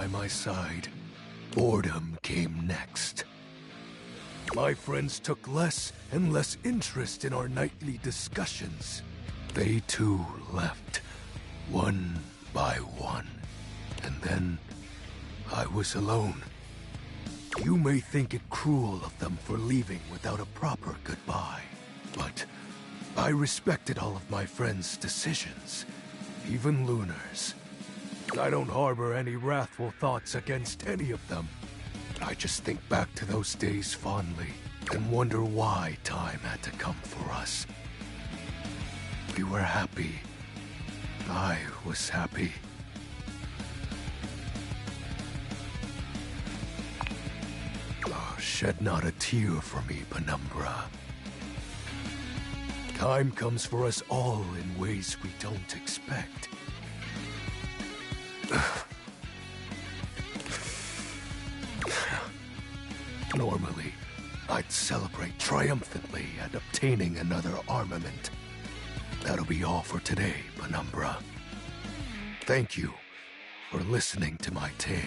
By my side, boredom came next. My friends took less and less interest in our nightly discussions. They too left, one by one. And then, I was alone. You may think it cruel of them for leaving without a proper goodbye, but I respected all of my friends' decisions, even Lunar's. I don't harbor any wrathful thoughts against any of them. I just think back to those days fondly and wonder why time had to come for us. We were happy. I was happy. Oh, shed not a tear for me, Penumbra. Time comes for us all in ways we don't expect. Normally, I'd celebrate triumphantly at obtaining another armament. That'll be all for today, Penumbra. Thank you for listening to my tale.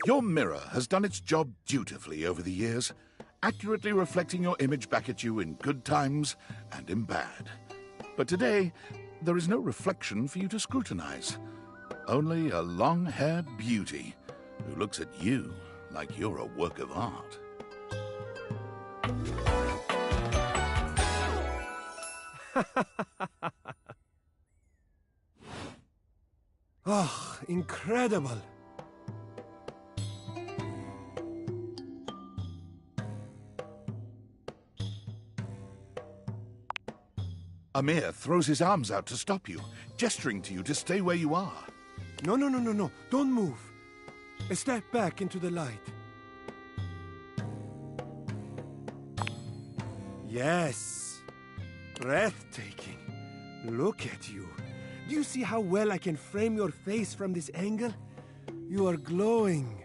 Your mirror has done its job dutifully over the years, accurately reflecting your image back at you in good times and in bad. But today, there is no reflection for you to scrutinize. Only a long-haired beauty who looks at you like you're a work of art. Oh, incredible! Amir throws his arms out to stop you, gesturing to you to stay where you are. No. Don't move. A step back into the light. Yes. Breathtaking. Look at you. Do you see how well I can frame your face from this angle? You are glowing.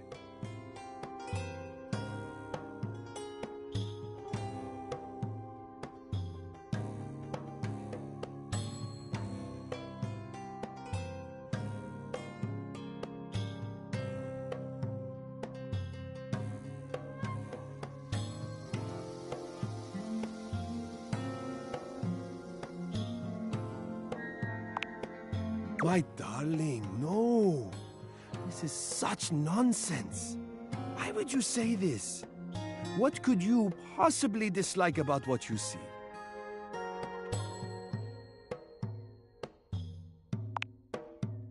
My darling, no. This is such nonsense. Why would you say this? What could you possibly dislike about what you see?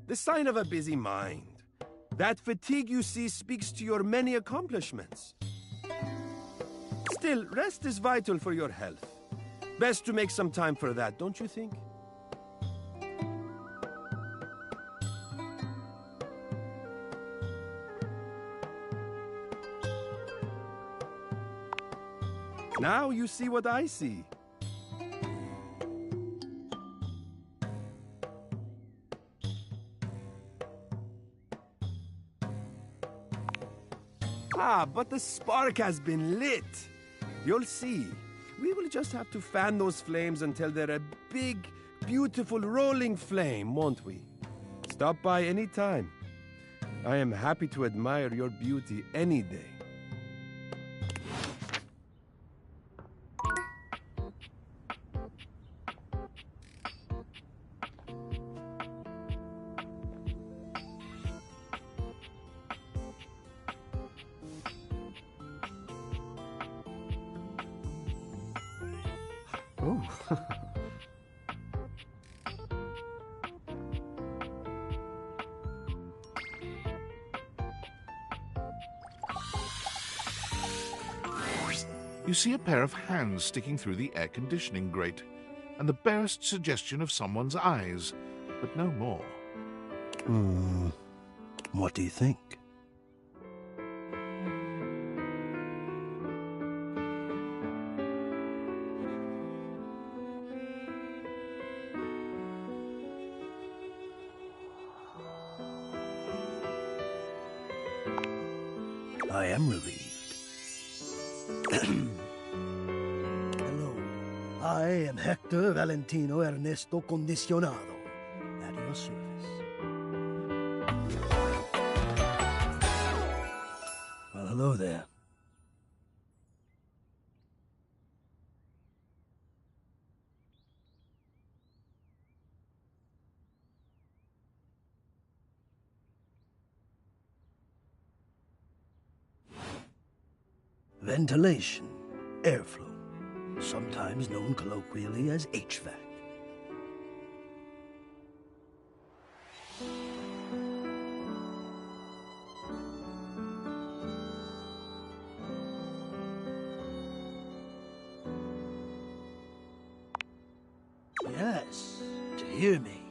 The sign of a busy mind. That fatigue you see speaks to your many accomplishments. Still, rest is vital for your health. Best to make some time for that, don't you think? Now you see what I see. Ah, but the spark has been lit. You'll see. We will just have to fan those flames until they're a big, beautiful rolling flame, won't we? Stop by any time. I am happy to admire your beauty any day. Oh. You you see a pair of hands sticking through the air conditioning grate, and the barest suggestion of someone's eyes, but no more. What do you think? I am relieved. Hello. I am Hector Valentino Ernesto Condicionado. At your service. Well, hello there. Ventilation, airflow, sometimes known colloquially as HVAC. Yes, to hear me.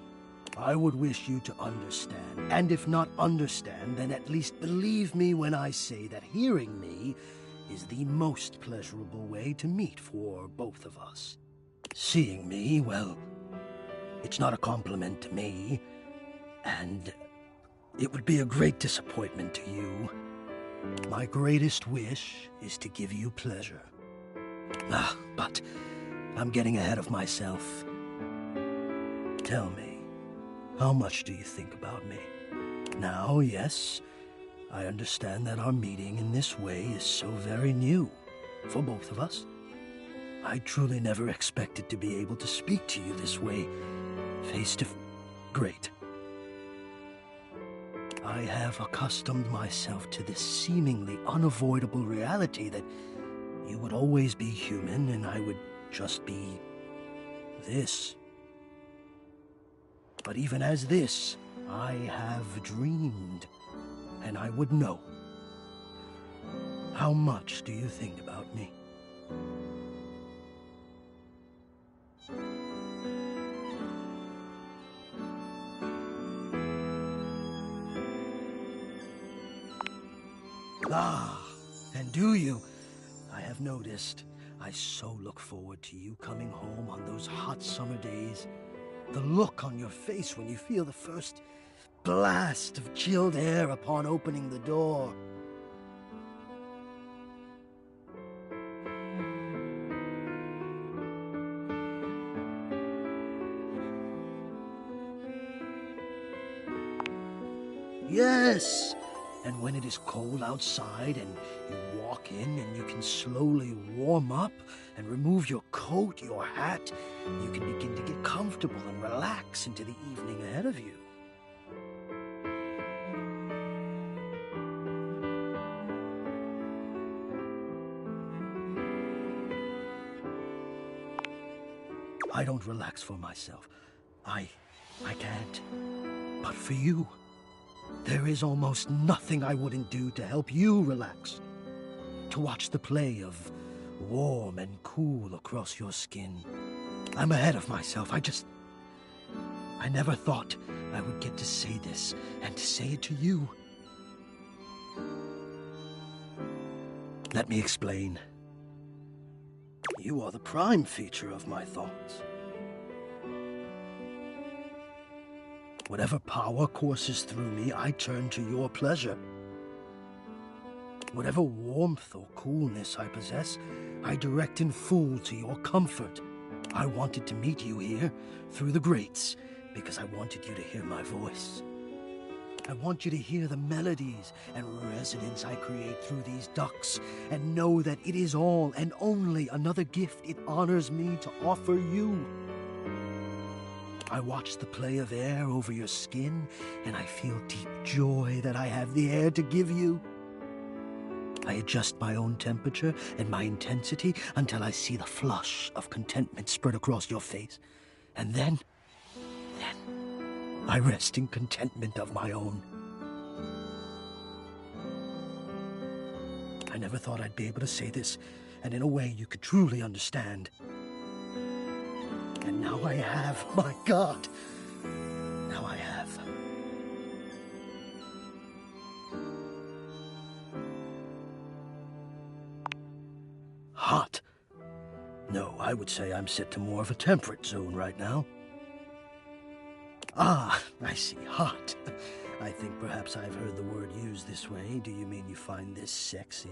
I would wish you to understand, and if not understand, then at least believe me when I say that hearing me is the most pleasurable way to meet for both of us. Seeing me, well, it's not a compliment to me, and it would be a great disappointment to you. My greatest wish is to give you pleasure. But I'm getting ahead of myself. Tell me, how much do you think about me? Now, yes, I understand that our meeting in this way is so very new for both of us. I truly never expected to be able to speak to you this way, face to face. Great. I have accustomed myself to this seemingly unavoidable reality that you would always be human and I would just be this. But even as this, I have dreamed. And I would know. How much do you think about me? And do you? I have noticed. I so look forward to you coming home on those hot summer days. The look on your face when you feel the first blast of chilled air upon opening the door. Yes! And when it is cold outside and you walk in and you can slowly warm up and remove your coat, your hat, you can begin to get comfortable and relax into the evening ahead of you. I don't relax for myself. I can't. But for you, there is almost nothing I wouldn't do to help you relax. To watch the play of warm and cool across your skin. I'm ahead of myself. I never thought I would get to say this and to say it to you. Let me explain. You are the prime feature of my thoughts. Whatever power courses through me, I turn to your pleasure. Whatever warmth or coolness I possess, I direct in full to your comfort. I wanted to meet you here, through the grates, because I wanted you to hear my voice. I want you to hear the melodies and resonance I create through these ducts, and know that it is all and only another gift it honors me to offer you. I watch the play of air over your skin, and I feel deep joy that I have the air to give you. I adjust my own temperature and my intensity until I see the flush of contentment spread across your face. And then I rest in contentment of my own. I never thought I'd be able to say this and in a way you could truly understand. And now I have, my God, now I have. Hot. No, I would say I'm set to more of a temperate zone right now. Ah, I see, hot. I think perhaps I've heard the word used this way. Do you mean you find this sexy?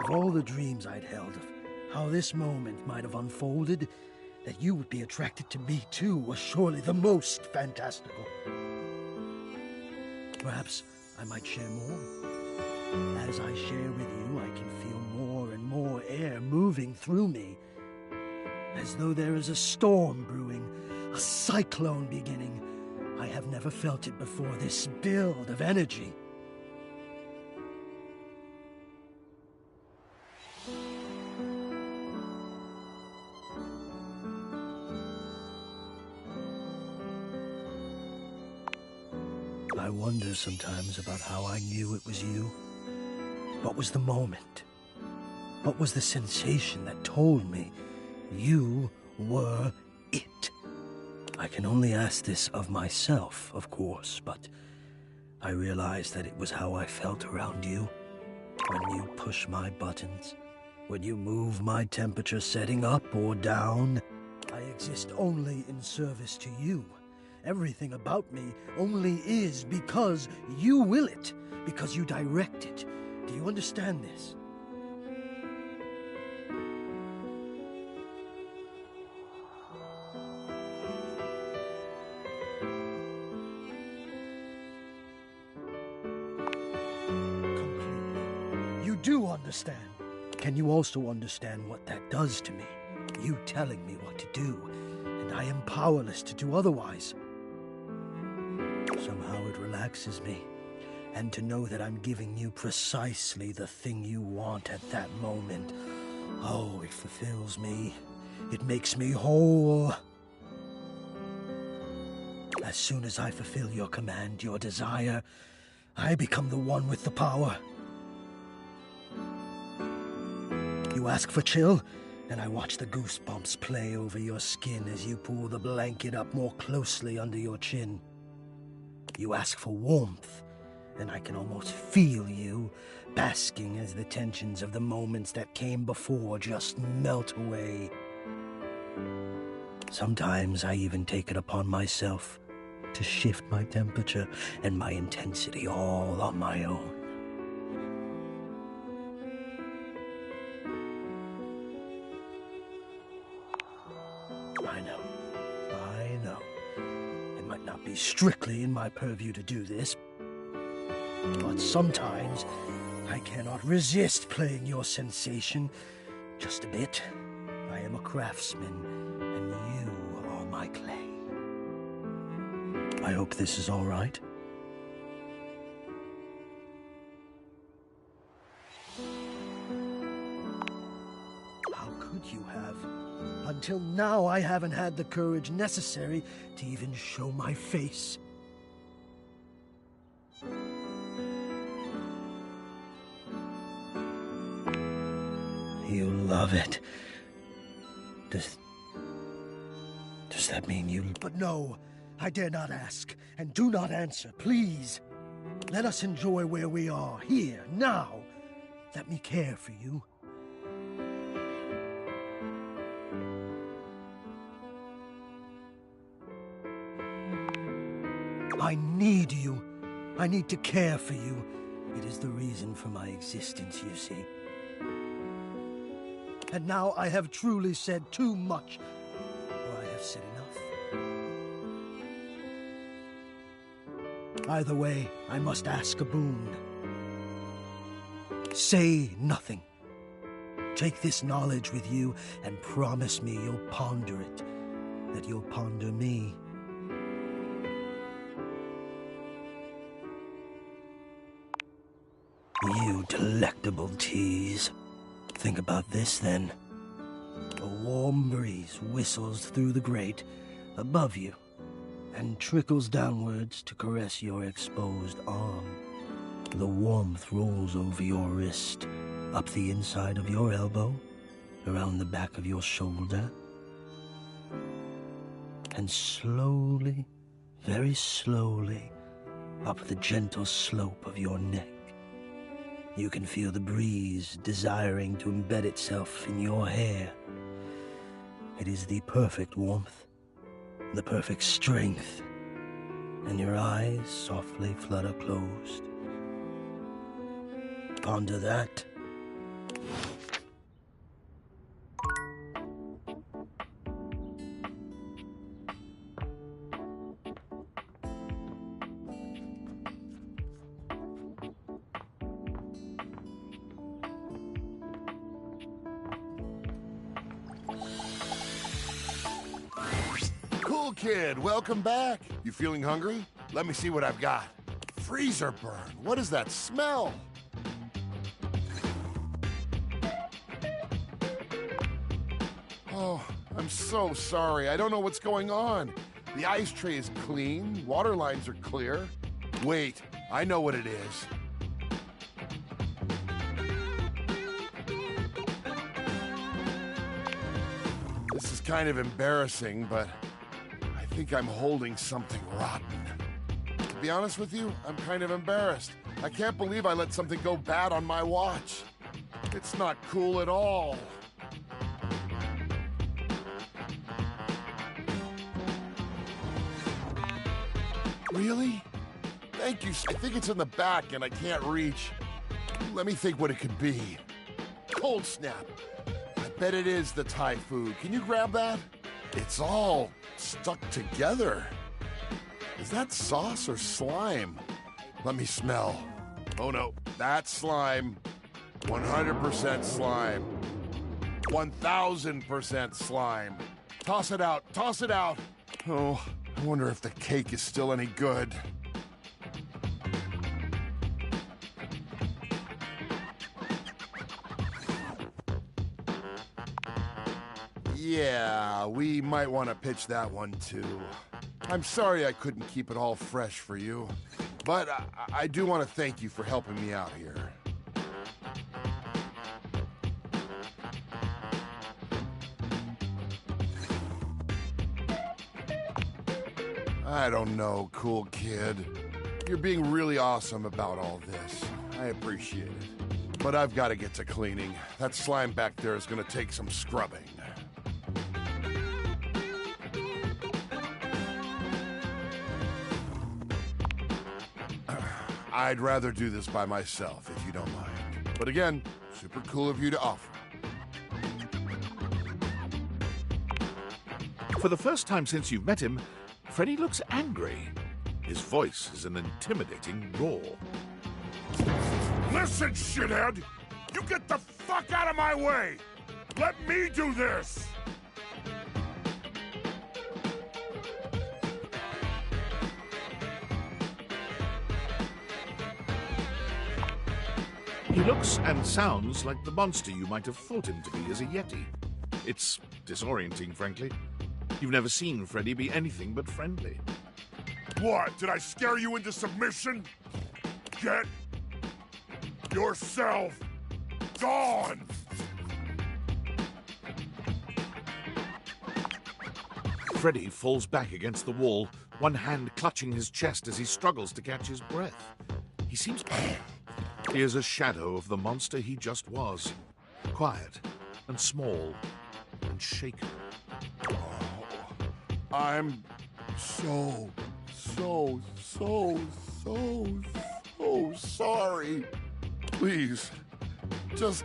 Of all the dreams I'd held of how this moment might have unfolded, that you would be attracted to me too was surely the most fantastical. Perhaps I might share more. As I share with you, I can feel more and more air moving through me, as though there is a storm brewing, a cyclone beginning. I have never felt it before, this build of energy. I wonder sometimes about how I knew it was you. What was the moment? What was the sensation that told me you were it? I can only ask this of myself, of course, but I realized that it was how I felt around you. When you push my buttons, when you move my temperature setting up or down, I exist only in service to you. Everything about me only is because you will it, because you direct it. Do you understand this? Completely. You do understand. Can you also understand what that does to me? You telling me what to do, and I am powerless to do otherwise. Somehow it relaxes me, and to know that I'm giving you precisely the thing you want at that moment. Oh, it fulfills me. It makes me whole. As soon as I fulfill your command, your desire, I become the one with the power. You ask for chill, and I watch the goosebumps play over your skin as you pull the blanket up more closely under your chin. You ask for warmth, and I can almost feel you, basking as the tensions of the moments that came before just melt away. Sometimes I even take it upon myself to shift my temperature and my intensity all on my own. I know. It might not be strictly in my purview to do this, but sometimes I cannot resist playing your sensation just a bit. I am a craftsman, and you are my clay. I hope this is all right. How could you have? Until now, I haven't had the courage necessary to even show my face. You love it. Does that mean you... But no, I dare not ask, and do not answer, please. Let us enjoy where we are, here, now. Let me care for you. I need you. I need to care for you. It is the reason for my existence, you see. And now I have truly said too much, or I have said enough. Either way, I must ask a boon. Say nothing. Take this knowledge with you and promise me you'll ponder it, that you'll ponder me. You delectable tease. Think about this, then. A warm breeze whistles through the grate above you and trickles downwards to caress your exposed arm. The warmth rolls over your wrist, up the inside of your elbow, around the back of your shoulder, and slowly, very slowly, up the gentle slope of your neck. You can feel the breeze desiring to embed itself in your hair. It is the perfect warmth, the perfect strength, and your eyes softly flutter closed. Ponder that. Cool kid, welcome back. You feeling hungry? Let me see what I've got. Freezer burn. What is that smell? Oh, I'm so sorry. I don't know what's going on. The ice tray is clean, water lines are clear. Wait, I know what it is. This is kind of embarrassing, but I think I'm holding something rotten. To be honest with you, I'm kind of embarrassed. I can't believe I let something go bad on my watch. It's not cool at all. Really? Thank you. I think it's in the back and I can't reach. Let me think what it could be. Cold Snap. I bet it is the Thai food. Can you grab that? It's all stuck together. Is that sauce or slime? Let me smell. Oh no, that's slime. 100% slime. 1000% slime. Toss it out, toss it out. Oh, I wonder if the cake is still any good. Yeah, we might want to pitch that one too. I'm sorry I couldn't keep it all fresh for you, but I do want to thank you for helping me out here. I don't know, cool kid. You're being really awesome about all this. I appreciate it. But I've got to get to cleaning. That slime back there is going to take some scrubbing. I'd rather do this by myself, if you don't mind. But again, super cool of you to offer. For the first time since you've met him, Freddy looks angry. His voice is an intimidating roar. Listen, shithead! You get the fuck out of my way! Let me do this! He looks and sounds like the monster you might have thought him to be as a Yeti. It's disorienting, frankly. You've never seen Freddy be anything but friendly. What? Did I scare you into submission? Get yourself gone! Freddy falls back against the wall, one hand clutching his chest as he struggles to catch his breath. He seems... He is a shadow of the monster he just was. Quiet and small and shaken. I'm so sorry. Please, just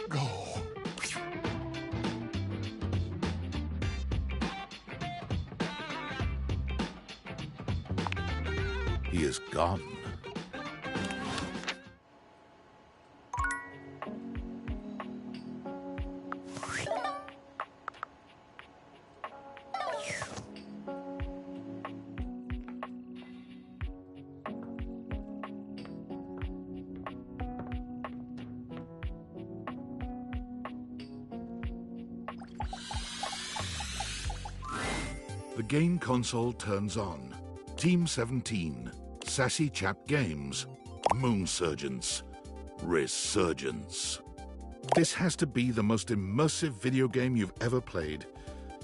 go. He is gone. The game console turns on. Team 17, Sassy Chap Games. Moonsurgence. Resurgence. This has to be the most immersive video game you've ever played.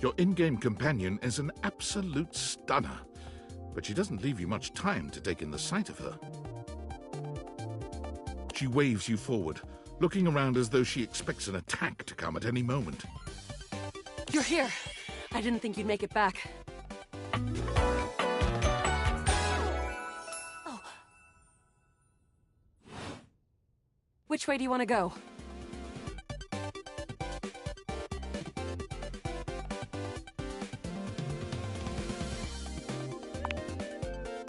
Your in-game companion is an absolute stunner, but she doesn't leave you much time to take in the sight of her. She waves you forward, looking around as though she expects an attack to come at any moment. You're here. I didn't think you'd make it back. Oh. Which way do you want to go?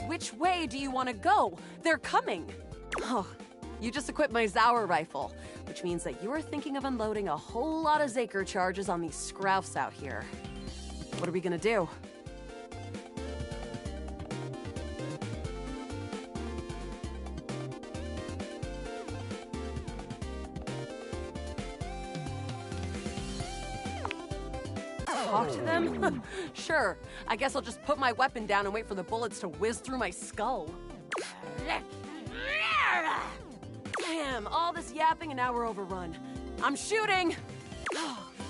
Which way do you want to go? They're coming! Oh, you just equipped my Zauer rifle, which means that you're thinking of unloading a whole lot of Zaker charges on these scroufs out here. What are we gonna do? Talk to them? Sure. I guess I'll just put my weapon down and wait for the bullets to whiz through my skull. Damn, all this yapping and now we're overrun. I'm shooting!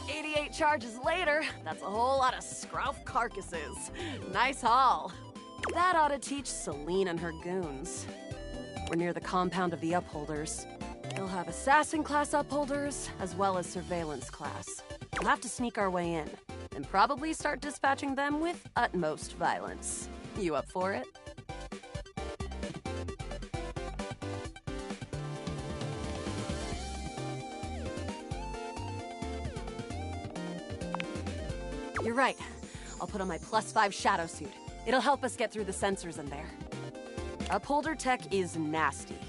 88 charges later, that's a whole lot of scrouf carcasses. Nice haul. That ought to teach Celine and her goons. We're near the compound of the Upholders. They'll have assassin class Upholders, as well as surveillance class. We'll have to sneak our way in, and probably start dispatching them with utmost violence. You up for it? You're right. I'll put on my +5 shadow suit. It'll help us get through the sensors in there. Upholder tech is nasty.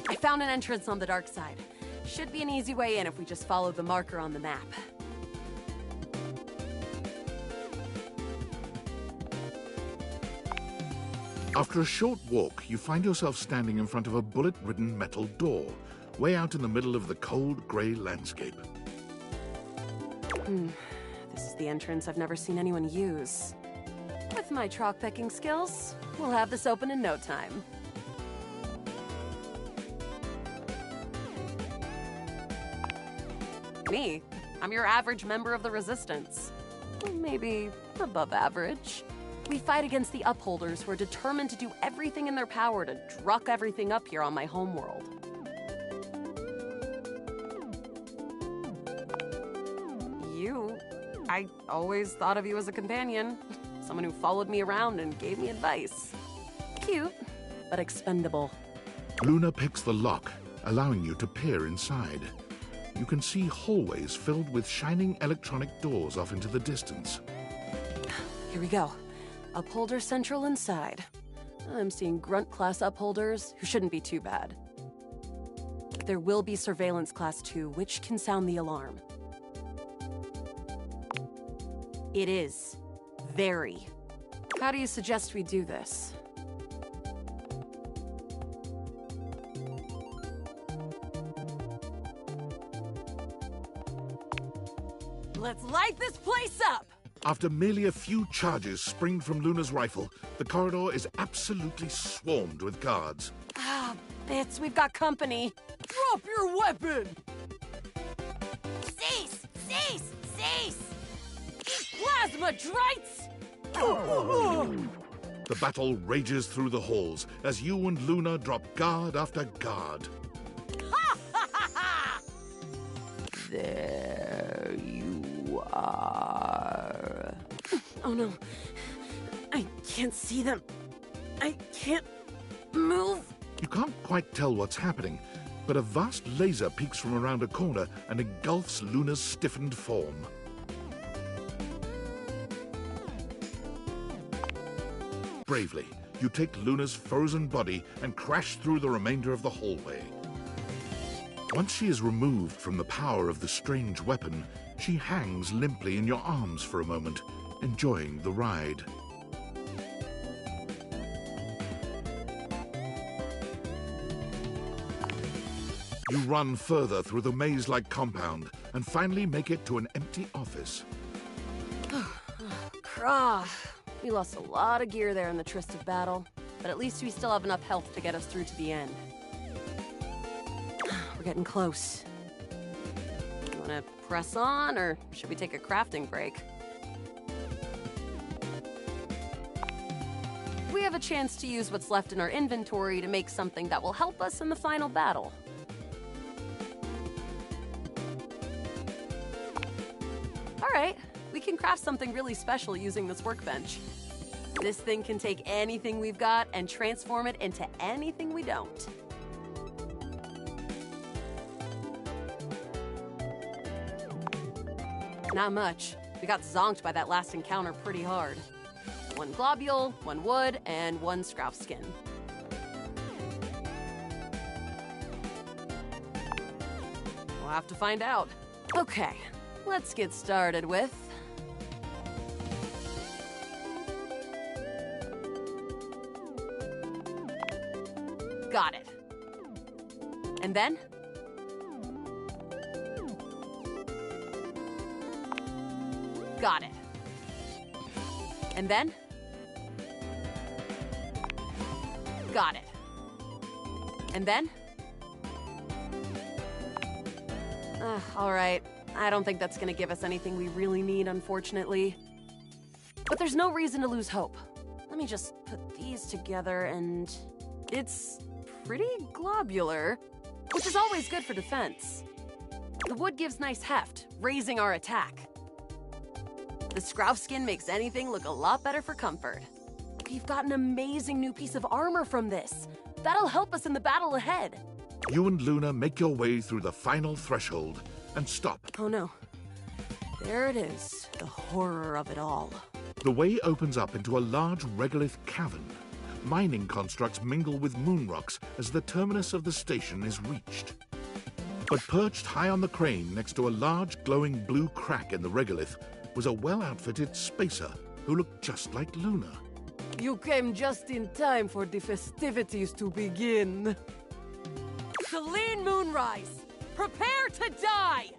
I found an entrance on the dark side. Should be an easy way in if we just follow the marker on the map. After a short walk, you find yourself standing in front of a bullet-ridden metal door, way out in the middle of the cold, grey landscape. This is the entrance I've never seen anyone use. With my chalk-picking skills, we'll have this open in no time. Me? I'm your average member of the Resistance. Maybe above average. We fight against the Upholders who are determined to do everything in their power to druck everything up here on my homeworld. I always thought of you as a companion. Someone who followed me around and gave me advice. Cute, but expendable. Luna picks the lock, allowing you to peer inside. You can see hallways filled with shining electronic doors off into the distance. Here we go. Upholder Central inside. I'm seeing Grunt class Upholders, who shouldn't be too bad. There will be Surveillance Class 2, which can sound the alarm. It is. Very. How do you suggest we do this? Let's light this place up! After merely a few charges springed from Luna's rifle, the corridor is absolutely swarmed with guards. Ah, bits, we've got company. Drop your weapon! Cease! Cease! Cease! Plasma drites! The battle rages through the halls as you and Luna drop guard after guard. There you are. Oh no. I can't see them. I can't move. You can't quite tell what's happening, but a vast laser peeks from around a corner and engulfs Luna's stiffened form. Bravely, you take Luna's frozen body and crash through the remainder of the hallway. Once she is removed from the power of the strange weapon, she hangs limply in your arms for a moment, enjoying the ride. You run further through the maze-like compound and finally make it to an empty office. Krah. We lost a lot of gear there in the Tryst of battle. but at least we still have enough health to get us through to the end. We're getting close. You wanna press on, or should we take a crafting break? We have a chance to use what's left in our inventory to make something that will help us in the final battle. All right, we can craft something really special using this workbench. This thing can take anything we've got and transform it into anything we don't. Not much. We got zonked by that last encounter pretty hard. 1 globule, 1 wood, and 1 scrouf skin. We'll have to find out. Okay, let's get started with... Got it. And then? Got it. And then? Got it. And then? All right. I don't think that's gonna give us anything we really need, unfortunately. But there's no reason to lose hope. Let me just put these together and... It's pretty globular, which is always good for defense. The wood gives nice heft, raising our attack. The scrouf skin makes anything look a lot better for comfort. We've got an amazing new piece of armor from this. That'll help us in the battle ahead. You and Luna make your way through the final threshold and stop. Oh no. There it is, the horror of it all. The way opens up into a large regolith cavern. Mining constructs mingle with moon rocks as the terminus of the station is reached. But perched high on the crane next to a large glowing blue crack in the regolith was a well-outfitted spacer who looked just like Luna. You came just in time for the festivities to begin. Selene Moonrise, prepare to die!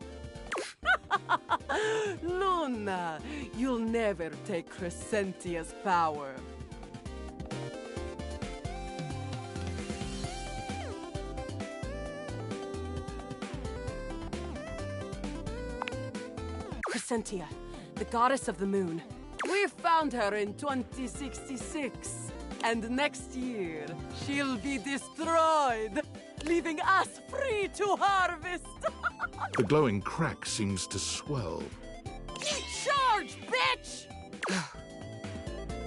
Luna, you'll never take Crescentia's power. Crescentia, the goddess of the moon. We found her in 2066, and next year she'll be destroyed, leaving us free to harvest. The glowing crack seems to swell. Charge, bitch!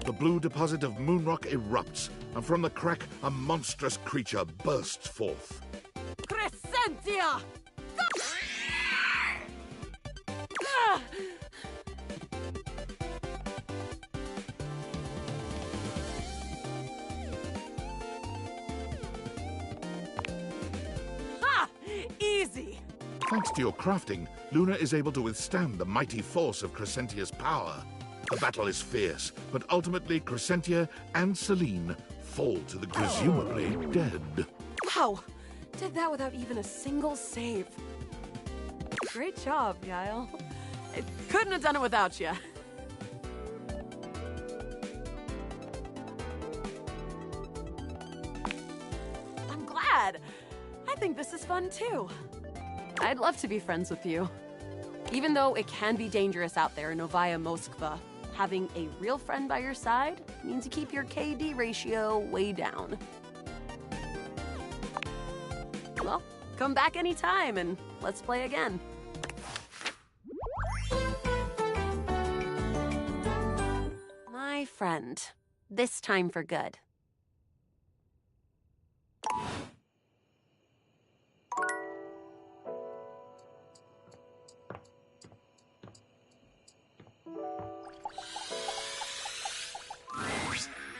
The blue deposit of moonrock erupts, and from the crack, a monstrous creature bursts forth. Crescentia! Ha! Easy! Thanks to your crafting, Luna is able to withstand the mighty force of Crescentia's power. The battle is fierce, but ultimately Crescentia and Selene fall to the presumably dead. Wow! Did that without even a single save. Great job, Yael. I couldn't have done it without you. I'm glad. I think this is fun too. I'd love to be friends with you. Even though it can be dangerous out there in Novaya Moskva, having a real friend by your side means you keep your KD ratio way down. Well, come back anytime and let's play again. My friend, this time for good.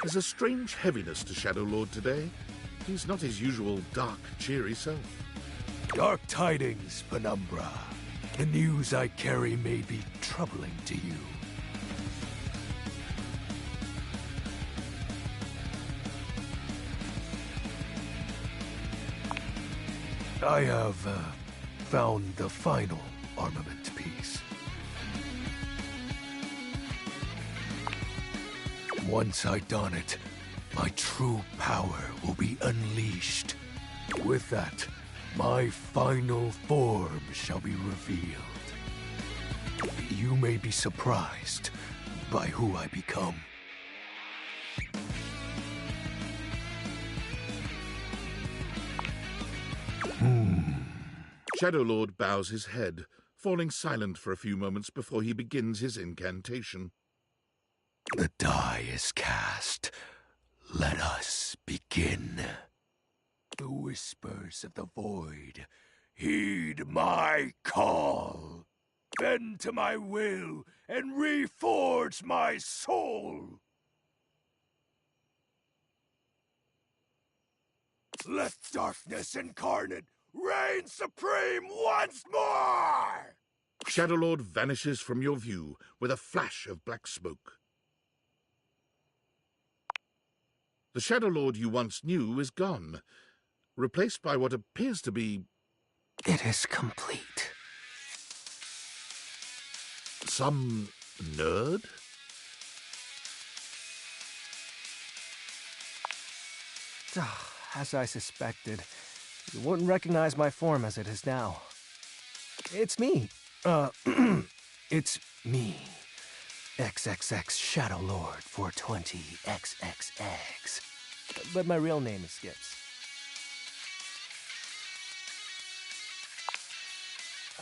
There's a strange heaviness to Shadow Lord today. He's not his usual dark, cheery self. Dark tidings, Penumbra. The news I carry may be troubling to you. I have found the final armament piece. Once I don it, my true power will be unleashed. With that, my final form shall be revealed. You may be surprised by who I become. Shadow Lord bows his head, falling silent for a few moments before he begins his incantation. The die is cast. Let us begin. The whispers of the void, heed my call. Bend to my will and reforge my soul. Let darkness incarnate reign supreme once more! Shadow Lord vanishes from your view with a flash of black smoke. The Shadow Lord you once knew is gone, replaced by what appears to be... It is complete. some nerd? As I suspected, you wouldn't recognize my form as it is now. It's me. It's me. XXX Shadow Lord 420 XXX. But my real name is Skips.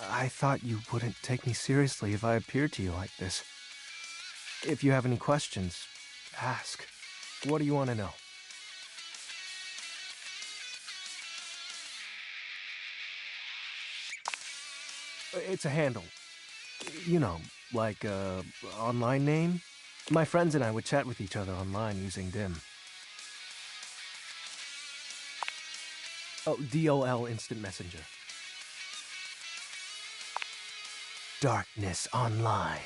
I thought you wouldn't take me seriously if I appeared to you like this. If you have any questions, ask. What do you want to know? It's a handle. You know, like a online name. My friends and I would chat with each other online using DIM. Oh, DOL Instant Messenger. Darkness Online.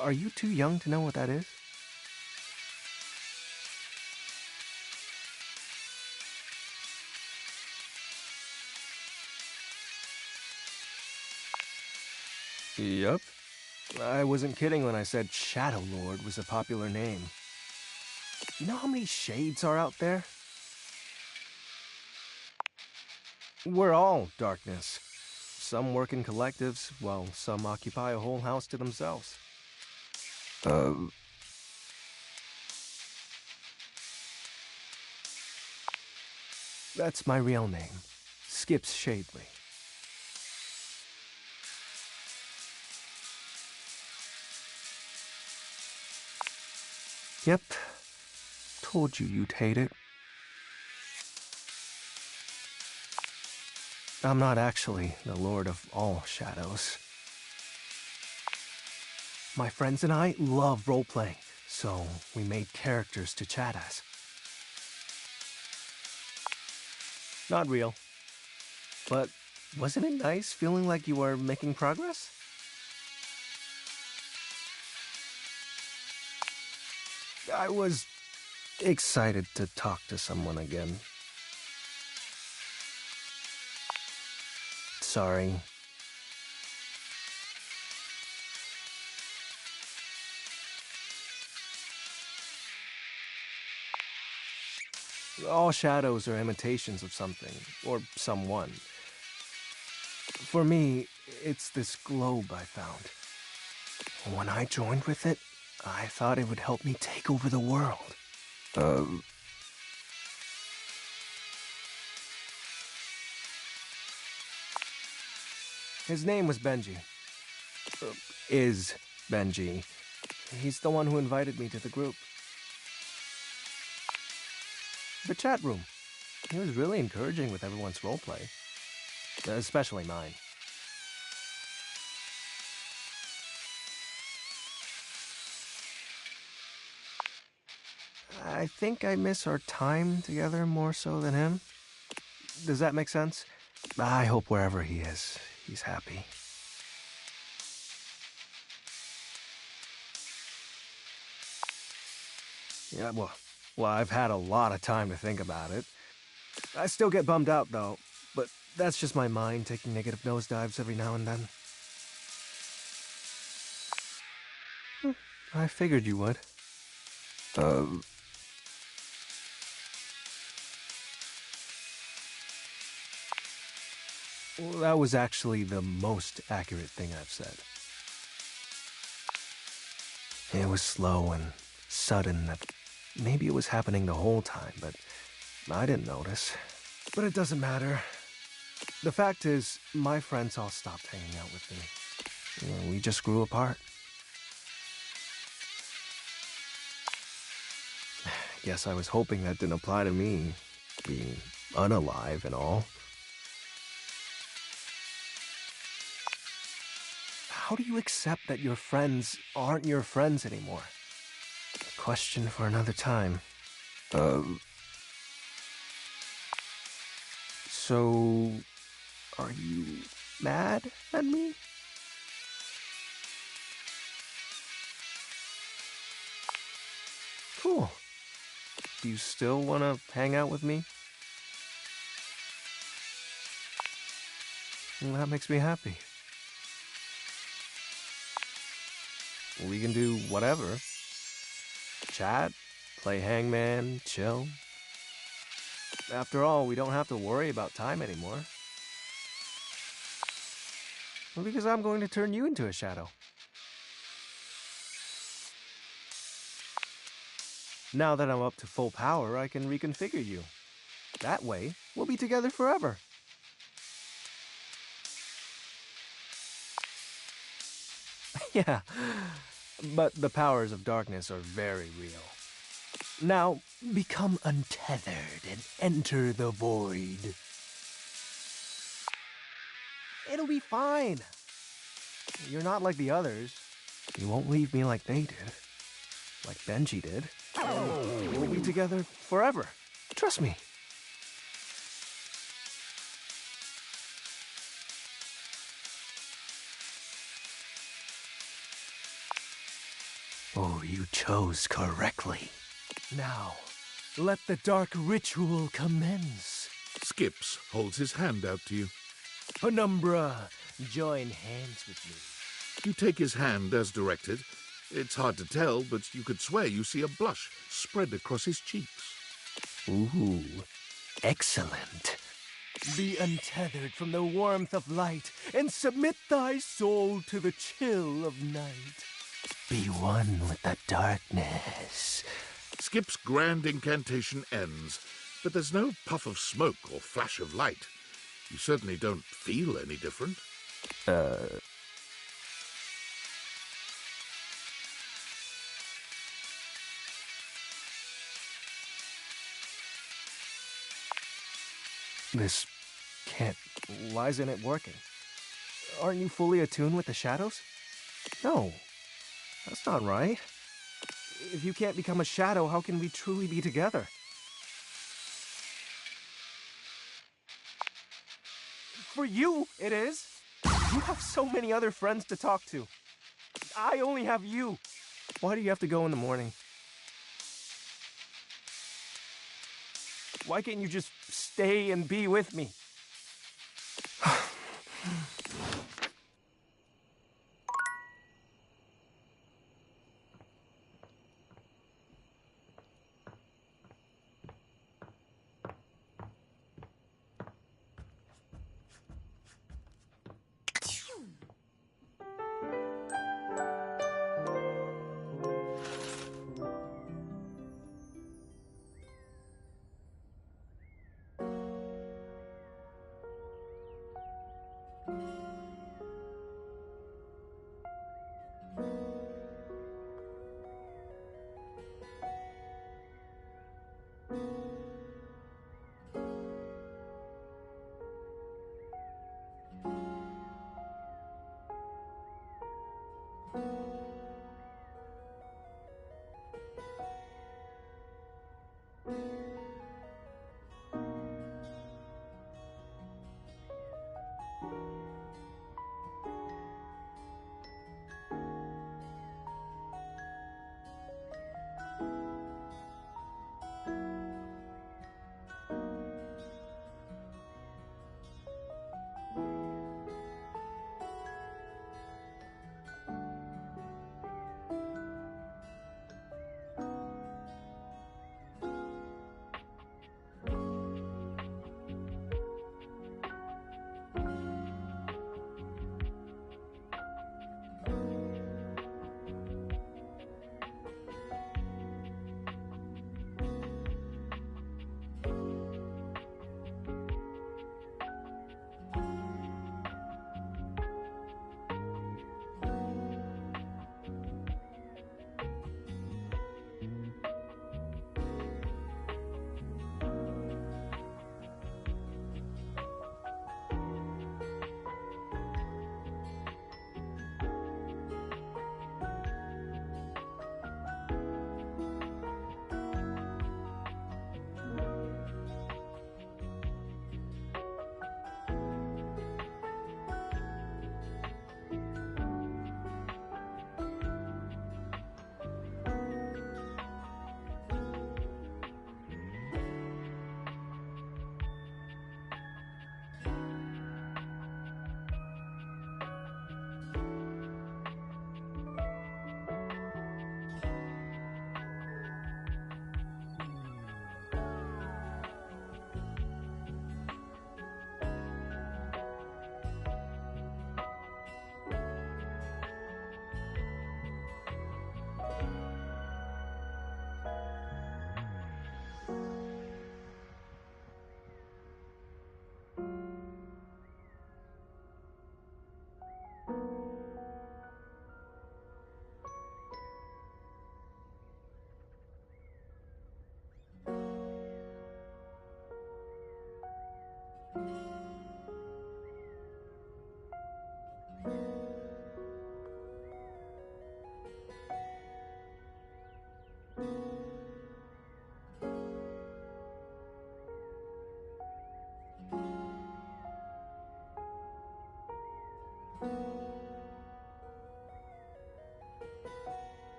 Are you too young to know what that is? Yep. I wasn't kidding when I said Shadow Lord was a popular name. You know how many shades are out there? We're all darkness. Some work in collectives, while some occupy a whole house to themselves. That's my real name. Skips Shadley. Yep. Told you you'd hate it. I'm not actually the Lord of all Shadows. My friends and I love role-playing, so we made characters to chat as. Not real. But wasn't it nice feeling like you were making progress? I was excited to talk to someone again. Sorry. All shadows are imitations of something, or someone. For me, it's this globe I found. When I joined with it, I thought it would help me take over the world. His name was Benji. Is Benji. He's the one who invited me to the group. The chat room. He was really encouraging with everyone's roleplay. Especially mine. I think I miss our time together more so than him. Does that make sense? I hope wherever he is, he's happy. Yeah, well, I've had a lot of time to think about it. I still get bummed out, though, but that's just my mind taking negative nosedives every now and then. I figured you would. Well, that was actually the most accurate thing I've said. It was slow and sudden that maybe it was happening the whole time, but I didn't notice. But it doesn't matter. The fact is, my friends all stopped hanging out with me. We just grew apart. Guess I was hoping that didn't apply to me, being unalive and all. How do you accept that your friends aren't your friends anymore? A question for another time. So, are you mad at me? Cool. Do you still want to hang out with me? Well, that makes me happy. We can do whatever. Chat, play hangman, chill. After all, we don't have to worry about time anymore. Well, because I'm going to turn you into a shadow. Now that I'm up to full power, I can reconfigure you. That way, we'll be together forever. Yeah, but the powers of darkness are very real. Now, become untethered and enter the void. It'll be fine. You're not like the others. You won't leave me like they did. Like Benji did. We'll be together forever. Trust me. Oh, you chose correctly. Now, let the dark ritual commence. Skips holds his hand out to you. Penumbra, join hands with me. You take his hand as directed. It's hard to tell, but you could swear you see a blush spread across his cheeks. Ooh, excellent. Be untethered from the warmth of light, and submit thy soul to the chill of night. Be one with the darkness. Skip's grand incantation ends, but there's no puff of smoke or flash of light. You certainly don't feel any different. This can't... Why isn't it working? Aren't you fully attuned with the shadows? No, that's not right. If you can't become a shadow, how can we truly be together? For you, it is. You have so many other friends to talk to. I only have you. Why do you have to go in the morning? Why can't you just stay and be with me?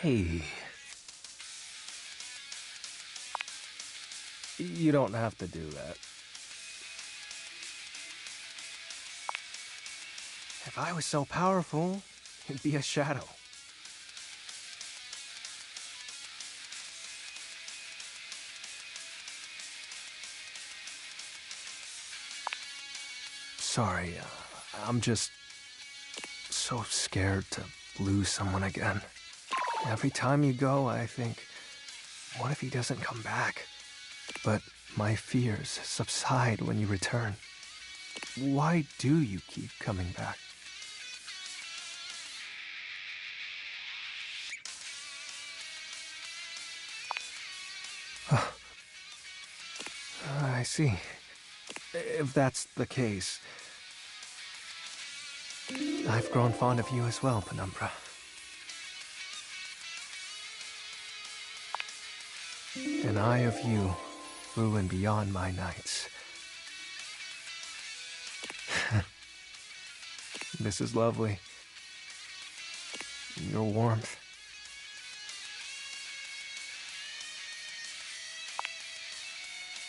Hey. You don't have to do that. If I was so powerful, it'd be a shadow. Sorry, I'm just so scared to lose someone again. Every time you go, I think, what if he doesn't come back? But my fears subside when you return. Why do you keep coming back? I see. If that's the case, I've grown fond of you as well, Penumbra. An eye of you through and beyond my nights. This is lovely. Your warmth.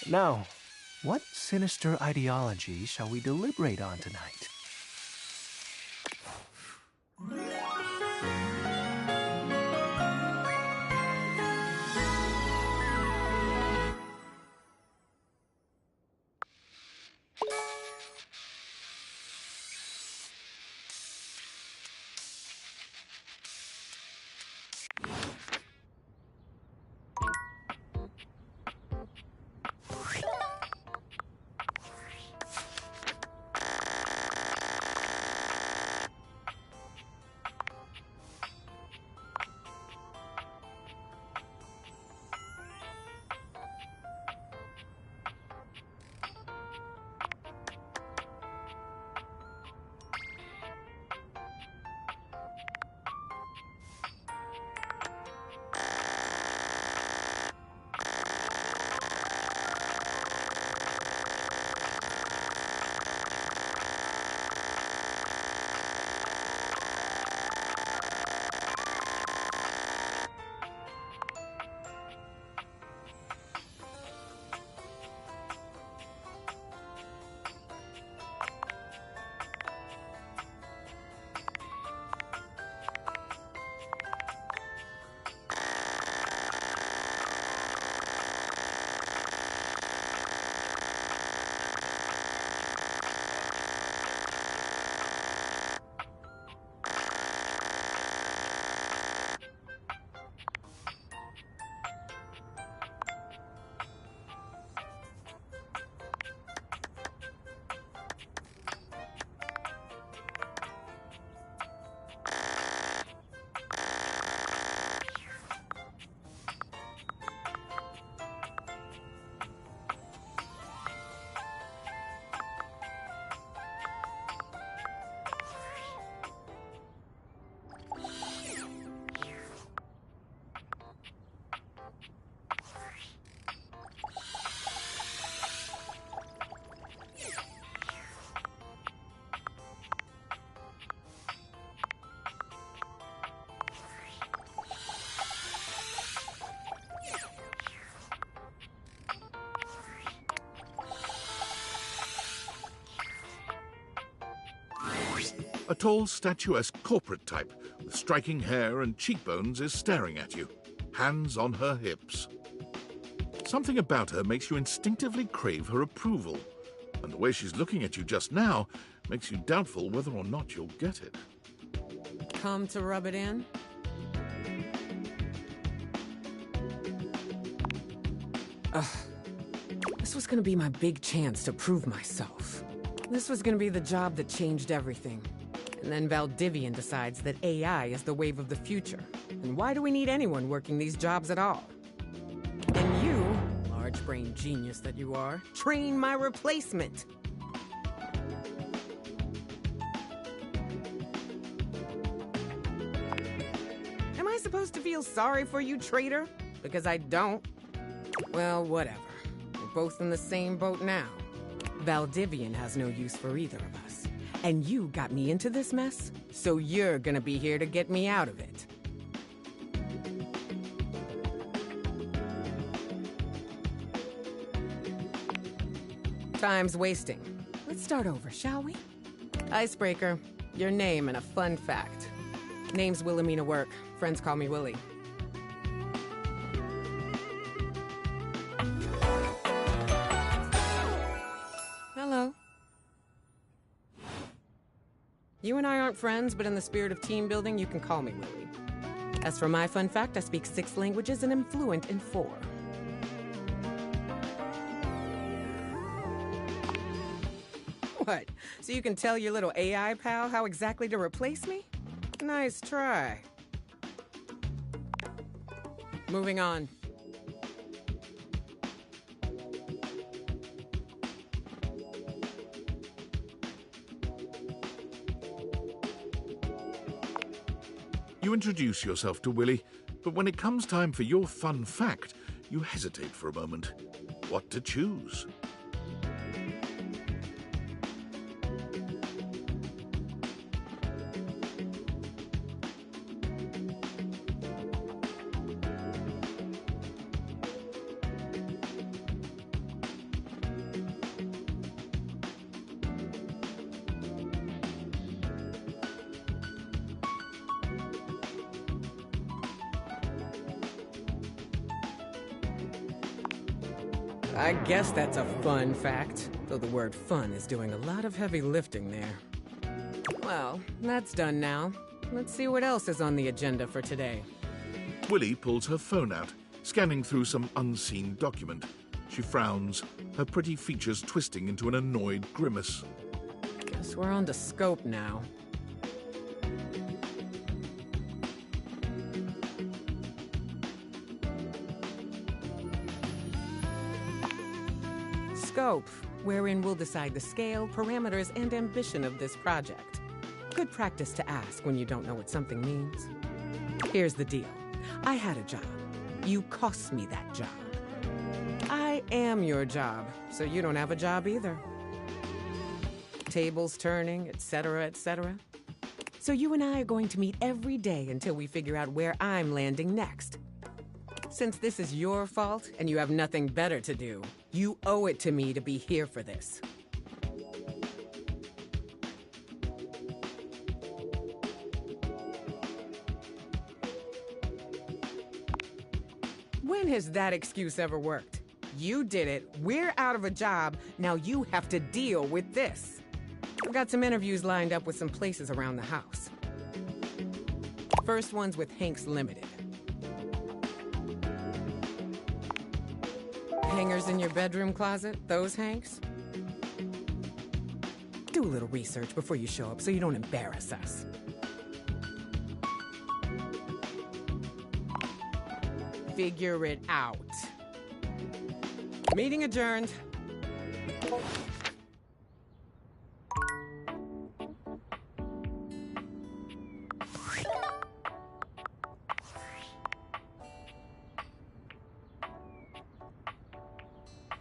Now, what sinister ideology shall we deliberate on tonight? A tall, statuesque corporate type with striking hair and cheekbones is staring at you, hands on her hips. Something about her makes you instinctively crave her approval, and the way she's looking at you just now makes you doubtful whether or not you'll get it. Come to rub it in? This was gonna be my big chance to prove myself. This was gonna be the job that changed everything. And then Valdivian decides that AI is the wave of the future. And why do we need anyone working these jobs at all? And you, large-brained genius that you are, train my replacement. Am I supposed to feel sorry for you, traitor? Because I don't. Well, whatever. We're both in the same boat now. Valdivian has no use for either of us. And you got me into this mess, so you're gonna be here to get me out of it. Time's wasting. Let's start over, shall we? Icebreaker. Your name and a fun fact. Name's Wilhelmina Work. Friends call me Willie. Hello. You and I aren't friends, but in the spirit of team building, you can call me Willie. As for my fun fact, I speak 6 languages and am fluent in 4. What? So you can tell your little AI pal how exactly to replace me? Nice try. Moving on. You introduce yourself to Willie, but when it comes time for your fun fact, you hesitate for a moment. What to choose? I guess that's a fun fact, though the word fun is doing a lot of heavy lifting there. Well, that's done now. Let's see what else is on the agenda for today. Willie pulls her phone out, scanning through some unseen document. She frowns, her pretty features twisting into an annoyed grimace. Guess we're on to scope now. Scope, wherein we'll decide the scale, parameters, and ambition of this project. Good practice to ask when you don't know what something means. Here's the deal. I had a job. You cost me that job. I am your job, so you don't have a job either. Tables turning, etc., etc. So you and I are going to meet every day until we figure out where I'm landing next. Since this is your fault and you have nothing better to do, you owe it to me to be here for this. When has that excuse ever worked? You did it, we're out of a job, now you have to deal with this. I've got some interviews lined up with some places around the house. First one's with Hanks Limited. Hangers in your bedroom closet? Those Hanks? Do a little research before you show up so you don't embarrass us. Figure it out. Meeting adjourned.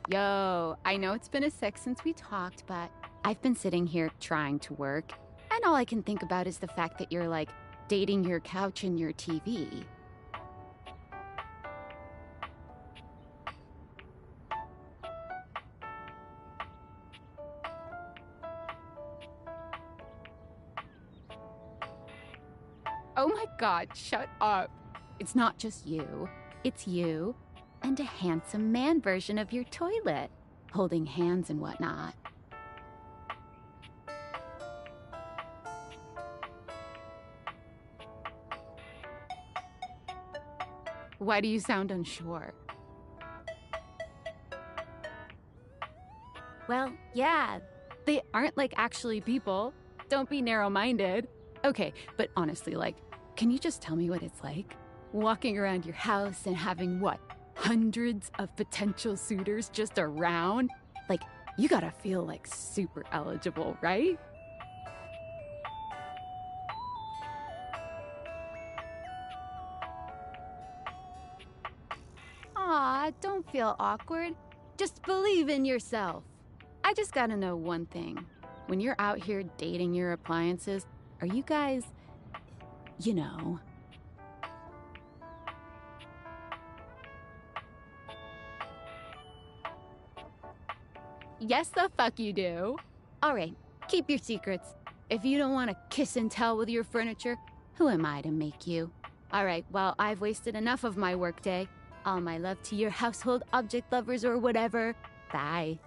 Yo, I know it's been a sec since we talked, but I've been sitting here trying to work, and all I can think about is the fact that you're, like, dating your couch and your TV. Oh my god, shut up. It's not just you. It's you and a handsome man version of your toilet, holding hands and whatnot. Why do you sound unsure? Well, yeah, they aren't like actually people. Don't be narrow-minded. Okay, but honestly, like, can you just tell me what it's like? Walking around your house and having, what, hundreds of potential suitors just around? Like, you gotta feel, like, super eligible, right? Aw, don't feel awkward. Just believe in yourself. I just gotta know one thing. When you're out here dating your appliances, are you guys, you know... Yes, the fuck you do. All right, keep your secrets. If you don't want to kiss and tell with your furniture, who am I to make you? All right, well, I've wasted enough of my workday. All my love to your household object lovers or whatever. Bye.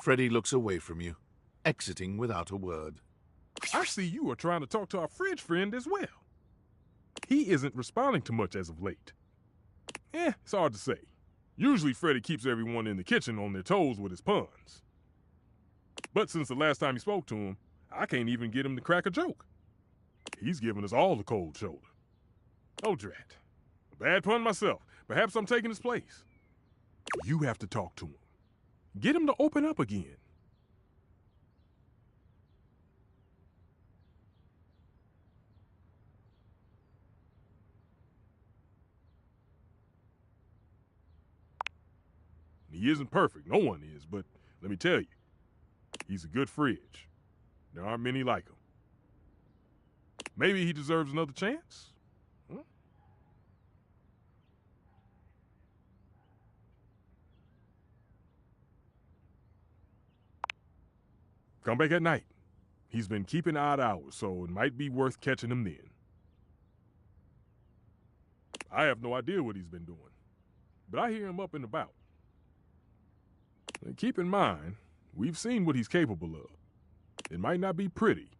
Freddy looks away from you, exiting without a word. I see you are trying to talk to our fridge friend as well. He isn't responding to much as of late. It's hard to say. Usually Freddy keeps everyone in the kitchen on their toes with his puns. But since the last time you spoke to him, I can't even get him to crack a joke. He's giving us all the cold shoulder. Oh, drat. A bad pun myself. Perhaps I'm taking his place. You have to talk to him. Get him to open up again. He isn't perfect. No one is, but let me tell you, he's a good fridge. There aren't many like him. Maybe he deserves another chance? Huh? Come back at night. He's been keeping odd hours, so it might be worth catching him then. I have no idea what he's been doing, but I hear him up and about. And keep in mind, we've seen what he's capable of. It might not be pretty.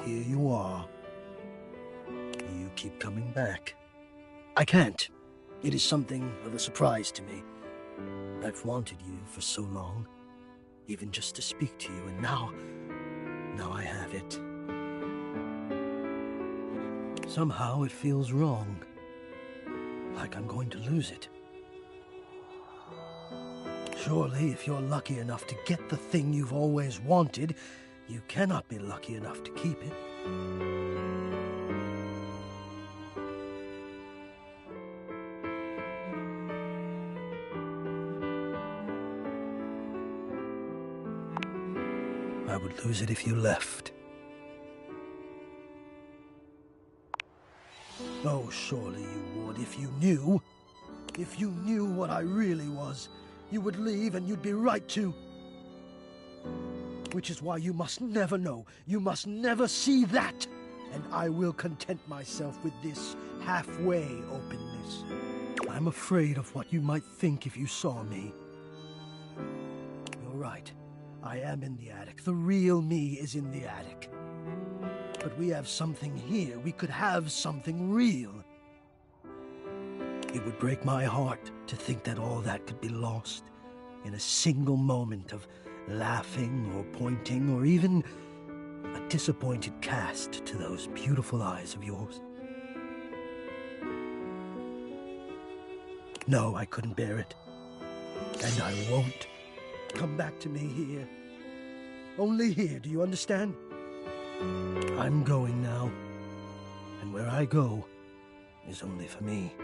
Here you are. You keep coming back. I can't. It is something of a surprise to me. I've wanted you for so long, even just to speak to you, and now I have it. Somehow it feels wrong, like I'm going to lose it. Surely, if you're lucky enough to get the thing you've always wanted, you cannot be lucky enough to keep it. I would lose it if you left. Oh, surely you would if you knew. If you knew what I really was, you would leave and you'd be right to. Which is why you must never know. You must never see that. And I will content myself with this halfway openness. I'm afraid of what you might think if you saw me. You're right. I am in the attic. The real me is in the attic. But we have something here. We could have something real. It would break my heart to think that all that could be lost in a single moment of laughing or pointing or even a disappointed cast to those beautiful eyes of yours. No, I couldn't bear it. And I won't. Come back to me here. Only here, do you understand? I'm going now. And where I go is only for me.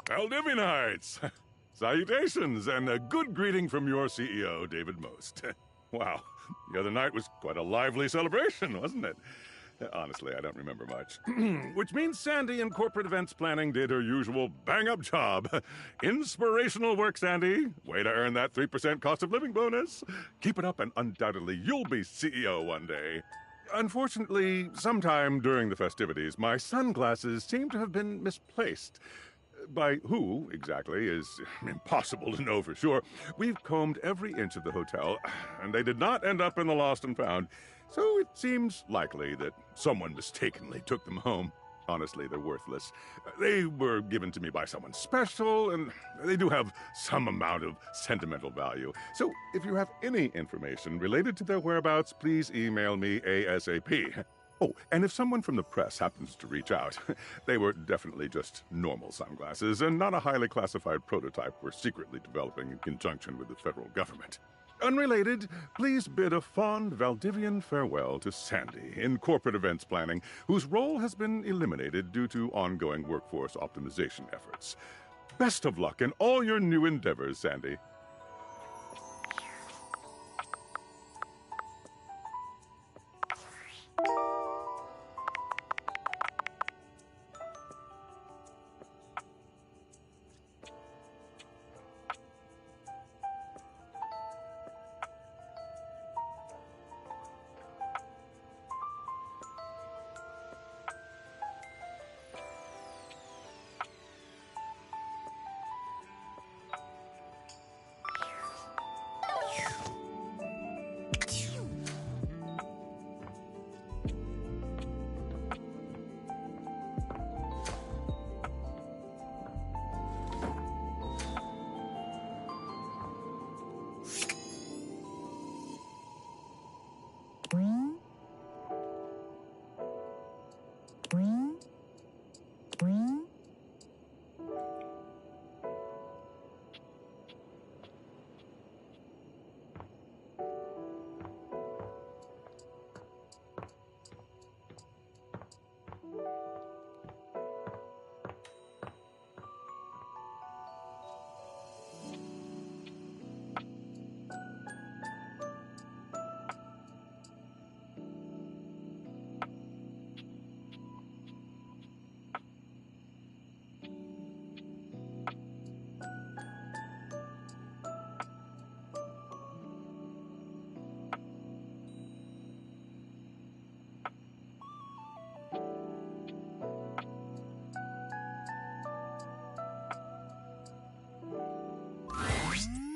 Valdivianites! Salutations, and a good greeting from your CEO, David Most. Wow, the other night was quite a lively celebration, wasn't it? Honestly, I don't remember much. Which means Sandy in corporate events planning did her usual bang-up job. Inspirational work, Sandy. Way to earn that 3% cost of living bonus. Keep it up and undoubtedly you'll be CEO one day. Unfortunately, sometime during the festivities, my sunglasses seem to have been misplaced. By who, exactly, is impossible to know for sure. We've combed every inch of the hotel, and they did not end up in the lost and found. So it seems likely that someone mistakenly took them home. Honestly, they're worthless. They were given to me by someone special, and they do have some amount of sentimental value. So if you have any information related to their whereabouts, please email me ASAP. Oh, and if someone from the press happens to reach out, they were definitely just normal sunglasses and not a highly classified prototype we're secretly developing in conjunction with the federal government. Unrelated, please bid a fond Valdivian farewell to Sandy in corporate events planning, whose role has been eliminated due to ongoing workforce optimization efforts. Best of luck in all your new endeavors, Sandy.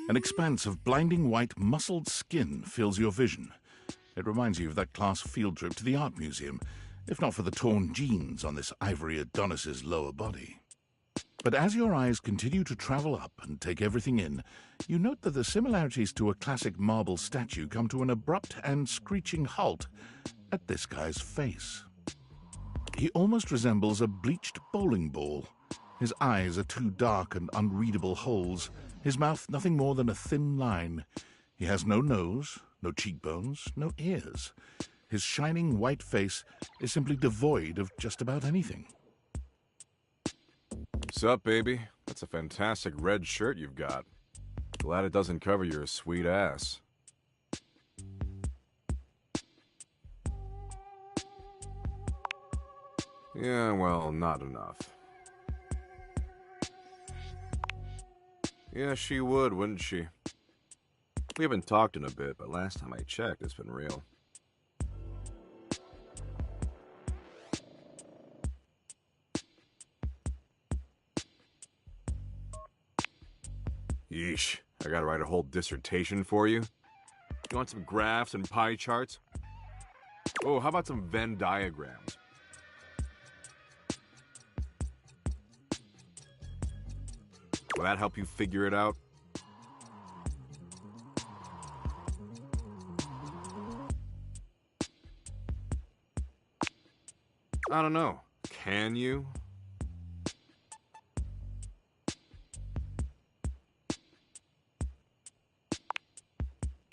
An expanse of blinding white, muscled skin fills your vision. It reminds you of that class field trip to the art museum, if not for the torn jeans on this ivory Adonis's lower body. But as your eyes continue to travel up and take everything in, you note that the similarities to a classic marble statue come to an abrupt and screeching halt at this guy's face. He almost resembles a bleached bowling ball. His eyes are two dark and unreadable holes, his mouth nothing more than a thin line. He has no nose, no cheekbones, no ears. His shining white face is simply devoid of just about anything. Sup, baby? That's a fantastic red shirt you've got. Glad it doesn't cover your sweet ass. Yeah, well, not enough. Yeah, she would, wouldn't she? We haven't talked in a bit, but last time I checked, it's been real. Yeesh, I gotta write a whole dissertation for you? You want some graphs and pie charts? Oh, how about some Venn diagrams? Will that help you figure it out? I don't know. Can you?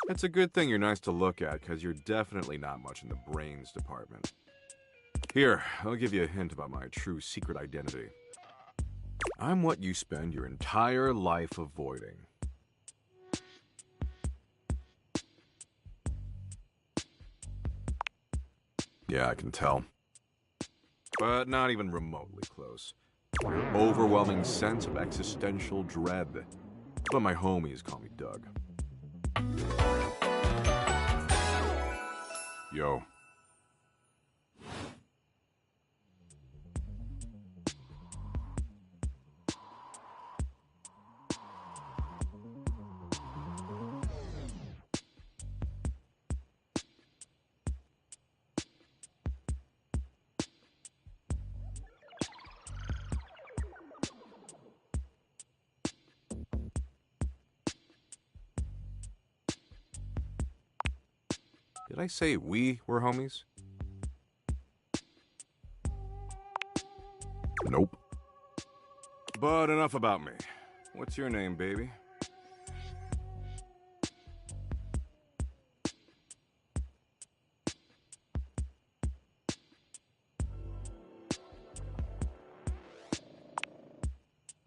It's a good thing you're nice to look at, because you're definitely not much in the brains department. Here, I'll give you a hint about my true secret identity. I'm what you spend your entire life avoiding. Yeah, I can tell. But not even remotely close. Your overwhelming sense of existential dread. But my homies call me Doug. Yo. Did I say we were homies? Nope. But enough about me. What's your name, baby?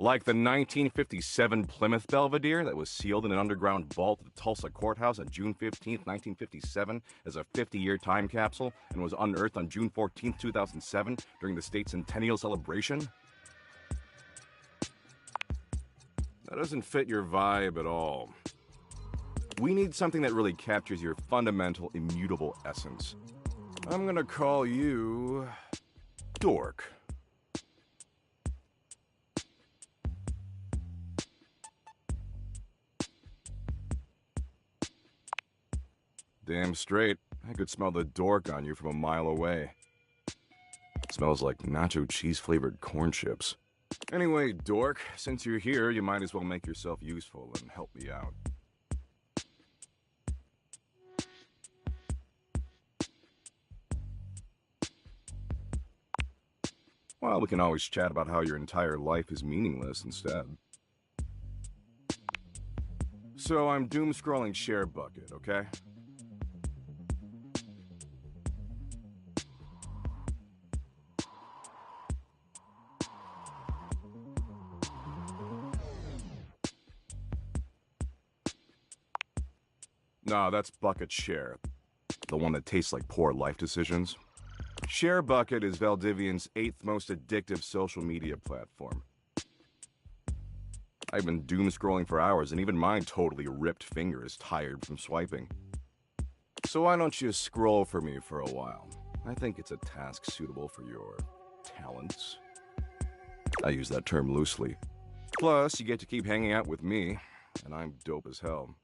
Like the 1957 Plymouth Belvedere that was sealed in an underground vault at the Tulsa courthouse on June 15, 1957 as a 50-year time capsule and was unearthed on June 14, 2007 during the state's centennial celebration? That doesn't fit your vibe at all. We need something that really captures your fundamental, immutable essence. I'm gonna call you... Dork. Damn straight. I could smell the dork on you from a mile away. It smells like nacho cheese-flavored corn chips. Anyway, dork, since you're here, you might as well make yourself useful and help me out. Well, we can always chat about how your entire life is meaningless instead. So I'm doom-scrolling Share Bucket, okay? No, that's Bucket Share. The one that tastes like poor life decisions. Share Bucket is Valdivian's 8th most addictive social media platform. I've been doom-scrolling for hours, and even my totally ripped finger is tired from swiping. So why don't you scroll for me for a while? I think it's a task suitable for your talents. I use that term loosely. Plus, you get to keep hanging out with me, and I'm dope as hell.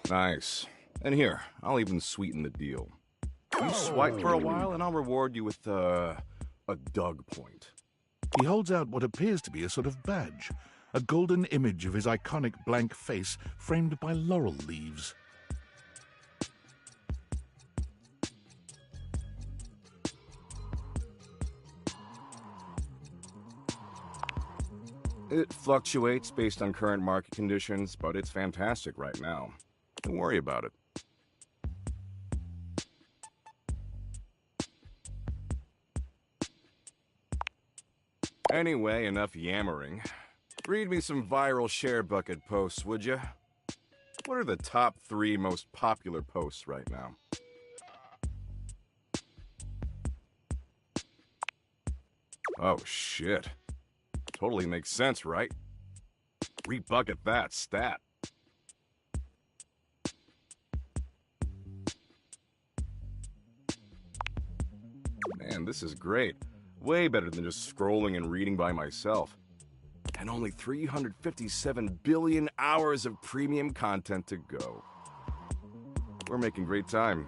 Nice. And here, I'll even sweeten the deal. You swipe for a while, and I'll reward you with, a Doug point. He holds out what appears to be a sort of badge, a golden image of his iconic blank face framed by laurel leaves. It fluctuates based on current market conditions, but it's fantastic right now. Don't worry about it. Anyway, enough yammering. Read me some viral Share Bucket posts, would you? What are the top 3 most popular posts right now? Oh, shit. Totally makes sense, right? Rebucket that stat. Man, this is great. Way better than just scrolling and reading by myself. And only 357 billion hours of premium content to go. We're making great time.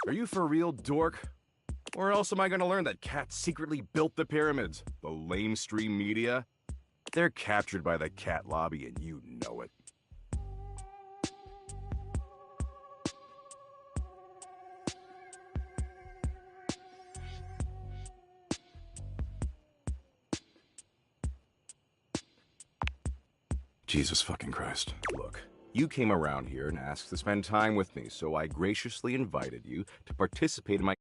Are you for real, dork? Or else am I gonna learn that cats secretly built the pyramids? The lamestream media? They're captured by the cat lobby and you know it. Jesus fucking Christ. Look, You came around here and asked to spend time with me, so I graciously invited you to participate in my